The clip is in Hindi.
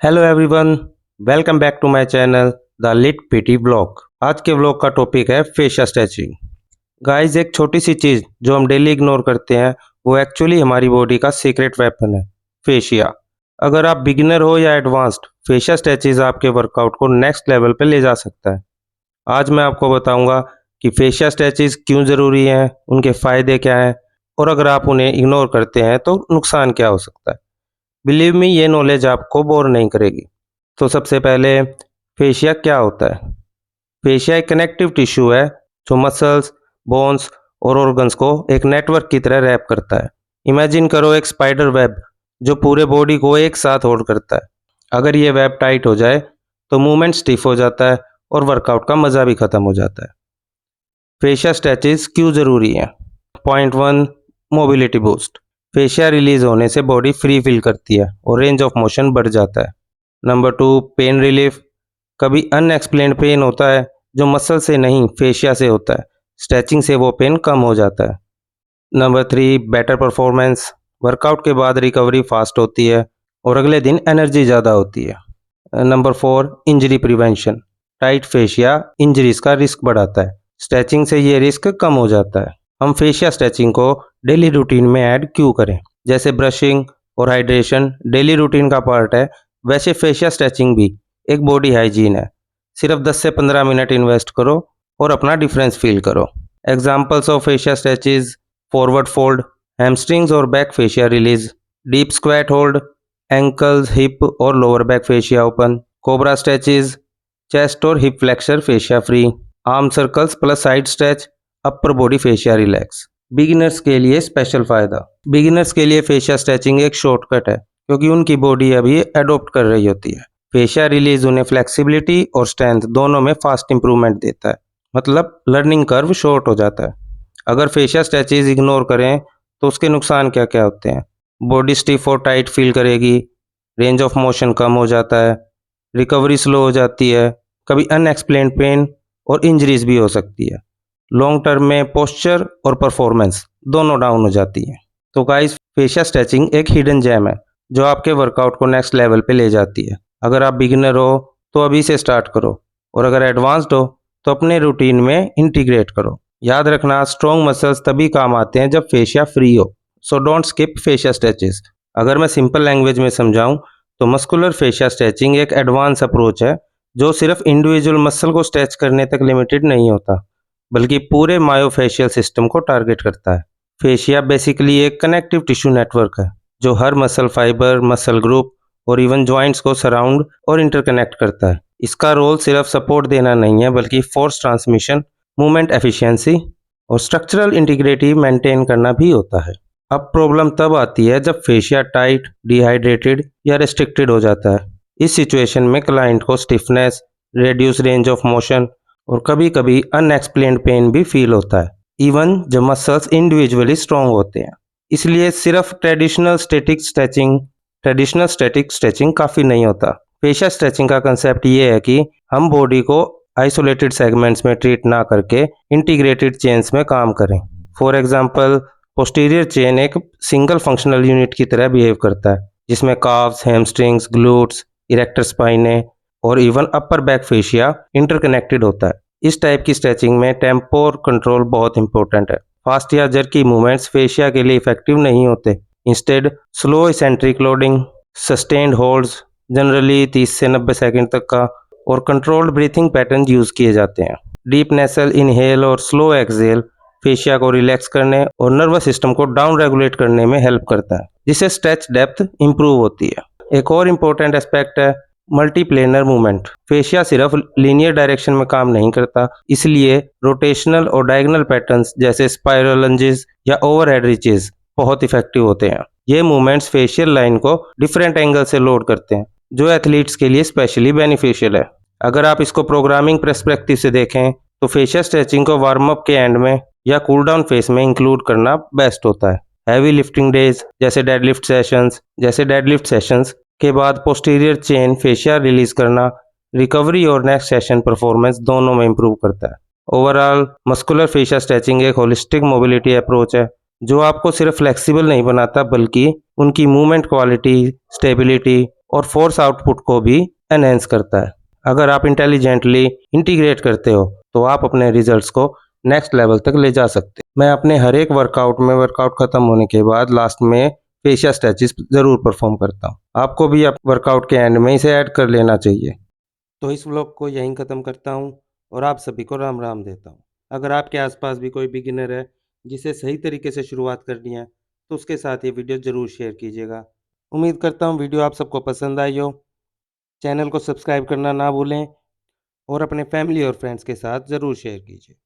Hello everyone, welcome back to my channel the lit PT blog. आज के ब्लॉग का टॉपिक है फेशिया स्ट्रेचिंग। गाइस, एक छोटी सी चीज़ जो हम डेली इग्नोर करते हैं वो एक्चुअली हमारी बॉडी का सीक्रेट वेपन है, फेशिया। अगर आप बिगिनर हो या एडवांस्ड, फेशिया स्ट्रेचेज आपके वर्कआउट को नेक्स्ट लेवल पे ले जा सकता है। आज मैं आपको बताऊंगा कि फेशिया स्ट्रेचेज क्यों ज़रूरी हैं, उनके फ़ायदे क्या हैं और अगर आप उन्हें इग्नोर करते हैं तो नुकसान क्या हो सकता है। बिलीव मी, ये नॉलेज आपको बोर नहीं करेगी। तो सबसे पहले, फेशिया क्या होता है? फेशिया एक कनेक्टिव टिश्यू है जो मसल्स, बोन्स और ऑर्गन्स को एक नेटवर्क की तरह रैप करता है। इमेजिन करो एक स्पाइडर वेब जो पूरे बॉडी को एक साथ होल्ड करता है। अगर ये वेब टाइट हो जाए तो मूवमेंट स्टिफ हो जाता है और वर्कआउट का मज़ा भी ख़त्म हो जाता है। फेशिया स्ट्रेचेज क्यों ज़रूरी हैं? Point 1, mobility boost. Fascia release होने से बॉडी फ्री फील करती है और रेंज ऑफ मोशन बढ़ जाता है। Number 2, pain relief. कभी अनएक्सप्लेन्ड पेन होता है जो मसल से नहीं फेशिया से होता है। स्ट्रेचिंग से वो पेन कम हो जाता है। Number 3, better performance. वर्कआउट के बाद रिकवरी फास्ट होती है और अगले दिन एनर्जी ज़्यादा होती है। Number 4, injury prevention. Tight fascia injuries का रिस्क बढ़ाता है, स्ट्रेचिंग से ये रिस्क कम हो जाता है। हम फेशिया स्ट्रेचिंग को डेली रूटीन में ऐड क्यों करें? जैसे ब्रशिंग और हाइड्रेशन डेली रूटीन का पार्ट है, वैसे फेशिया स्ट्रेचिंग भी एक बॉडी हाइजीन है। सिर्फ 10 से 15 मिनट इन्वेस्ट करो और अपना डिफरेंस फील करो। Examples of fascia stretches: forward fold, hamstrings और back fascia release, deep squat hold, ankles, hip और lower back fascia open, cobra stretches, chest और hip flexor fascia free, arm circles plus side stretch, upper body fascia relax. Beginners के लिए स्पेशल फ़ायदा: बिगिनर्स के लिए फेशिया स्ट्रेचिंग एक शॉर्टकट है क्योंकि उनकी बॉडी अभी एडोप्ट कर रही होती है। फेशिया रिलीज उन्हें फ्लेक्सिबिलिटी और स्ट्रेंथ दोनों में फास्ट इंप्रूवमेंट देता है, मतलब लर्निंग कर्व शॉर्ट हो जाता है। अगर फेशिया स्ट्रेचेज इग्नोर करें तो उसके नुकसान क्या क्या होते हैं? बॉडी स्टिफ और टाइट फील करेगी, रेंज ऑफ मोशन कम हो जाता है, रिकवरी स्लो हो जाती है, कभी अनएक्सप्लेन्ड पेन और इंजरीज भी हो सकती है। लॉन्ग टर्म में पोस्चर और परफॉर्मेंस दोनों डाउन हो जाती है। तो गाइस, फेशिया स्ट्रेचिंग एक हिडन जेम है जो आपके वर्कआउट को नेक्स्ट लेवल पे ले जाती है। अगर आप बिगिनर हो तो अभी से स्टार्ट करो और अगर एडवांस्ड हो तो अपने रूटीन में इंटीग्रेट करो। याद रखना, स्ट्रॉन्ग मसल्स तभी काम आते हैं जब फेशिया फ्री हो। So don't skip fascia stretches. अगर मैं सिंपल लैंग्वेज में समझाऊं तो मस्कुलर फेशिया स्ट्रेचिंग एक एडवांस अप्रोच है जो सिर्फ इंडिविजुअल मसल को स्ट्रेच करने तक लिमिटेड नहीं होता, बल्कि पूरे मायोफेशियल सिस्टम को टारगेट करता है। फेशिया बेसिकली एक कनेक्टिव टिश्यू नेटवर्क है जो हर मसल फाइबर, मसल ग्रुप और इवन जॉइंट्स को सराउंड और इंटरकनेक्ट करता है। इसका रोल सिर्फ सपोर्ट देना नहीं है, बल्कि फोर्स ट्रांसमिशन, मूवमेंट एफिशिएंसी और स्ट्रक्चरल इंटीग्रिटी मेंटेन करना भी होता है। अब प्रॉब्लम तब आती है जब फेशिया टाइट, डिहाइड्रेटेड या रेस्ट्रिक्टेड हो जाता है। इस सिचुएशन में क्लाइंट को stiffness, reduce range of motion और कभी कभी अनएक्सप्लेन्ड पेन भी फील होता है, इवन जब मसल्स इंडिविजुअली स्ट्रॉन्ग होते हैं। इसलिए सिर्फ ट्रेडिशनल स्टैटिक स्ट्रेचिंग काफ़ी नहीं होता। फेशिया स्ट्रेचिंग का कंसेप्ट ये है कि हम बॉडी को आइसोलेटेड सेगमेंट्स में ट्रीट ना करके इंटीग्रेटेड चेन्स में काम करें। फॉर एग्जांपल, पोस्टीरियर चेन एक सिंगल फंक्शनल यूनिट की तरह बिहेव करता है जिसमें काफ्स, हैमस्ट्रिंग्स, ग्लूट्स, इरेक्टर स्पाइने और even upper back fascia interconnected होता है। इस टाइप की स्ट्रेचिंग में टेम्पो और कंट्रोल बहुत इंपॉर्टेंट है। फास्ट या जर्की मूवमेंट्स फेशिया के लिए इफेक्टिव नहीं होते। Instead slow eccentric loading, sustained holds, generally 30 से 90 सेकंड तक का, और कंट्रोल्ड ब्रीथिंग पैटर्न यूज किए जाते हैं। डीप नेसल इनहेल और स्लो एक्सहेल फेशिया को रिलैक्स करने और नर्वस सिस्टम को डाउन रेगुलेट करने में हेल्प करता है, जिससे स्ट्रेच डेप्थ इंप्रूव होती है। एक और इम्पोर्टेंट एस्पेक्ट है मल्टीप्लेनर मूवमेंट। फेशिया सिर्फ लीनियर डायरेक्शन में काम नहीं करता, इसलिए रोटेशनल और डायगोनल पैटर्न्स जैसे स्पाइरल लंजेस या ओवरहेड रीचेस बहुत इफेक्टिव होते हैं। ये मूवमेंट्स फेशियल लाइन को डिफरेंट एंगल से लोड करते हैं, जो एथलीट्स के लिए स्पेशली बेनिफिशियल है। अगर आप इसको प्रोग्रामिंग पर्सपेक्टिव से देखें तो फेशियल स्ट्रेचिंग को वार्म अप के एंड में या कूल डाउन फेस में इंक्लूड करना बेस्ट होता है। हैवी लिफ्टिंग डेज जैसे डेडलिफ्ट सेशंस के बाद पोस्टीरियर चेन फेशिया रिलीज करना रिकवरी और नेक्स्ट सेशन परफॉर्मेंस दोनों में इंप्रूव करता है। ओवरऑल मस्कुलर फेशिया स्ट्रेचिंग एक होलिस्टिक मोबिलिटी अप्रोच है जो आपको सिर्फ फ्लेक्सिबल नहीं बनाता, बल्कि उनकी मूवमेंट क्वालिटी, स्टेबिलिटी और फोर्स आउटपुट को भी एनहेंस करता है। अगर आप इंटेलिजेंटली इंटीग्रेट करते हो तो आप अपने रिजल्ट्स को नेक्स्ट लेवल तक ले जा सकते हैं। मैं अपने हर एक वर्कआउट खत्म होने के बाद लास्ट में फेशियल स्ट्रेचेस जरूर परफॉर्म करता हूँ। आपको भी वर्कआउट के एंड में इसे ऐड कर लेना चाहिए। तो इस व्लॉग को यहीं ख़त्म करता हूँ और आप सभी को राम राम देता हूँ। अगर आपके आसपास भी कोई बिगिनर है जिसे सही तरीके से शुरुआत करनी है तो उसके साथ ये वीडियो ज़रूर शेयर कीजिएगा। उम्मीद करता हूँ वीडियो आप सबको पसंद आई हो। चैनल को सब्सक्राइब करना ना भूलें और अपने फैमिली और फ्रेंड्स के साथ ज़रूर शेयर कीजिए।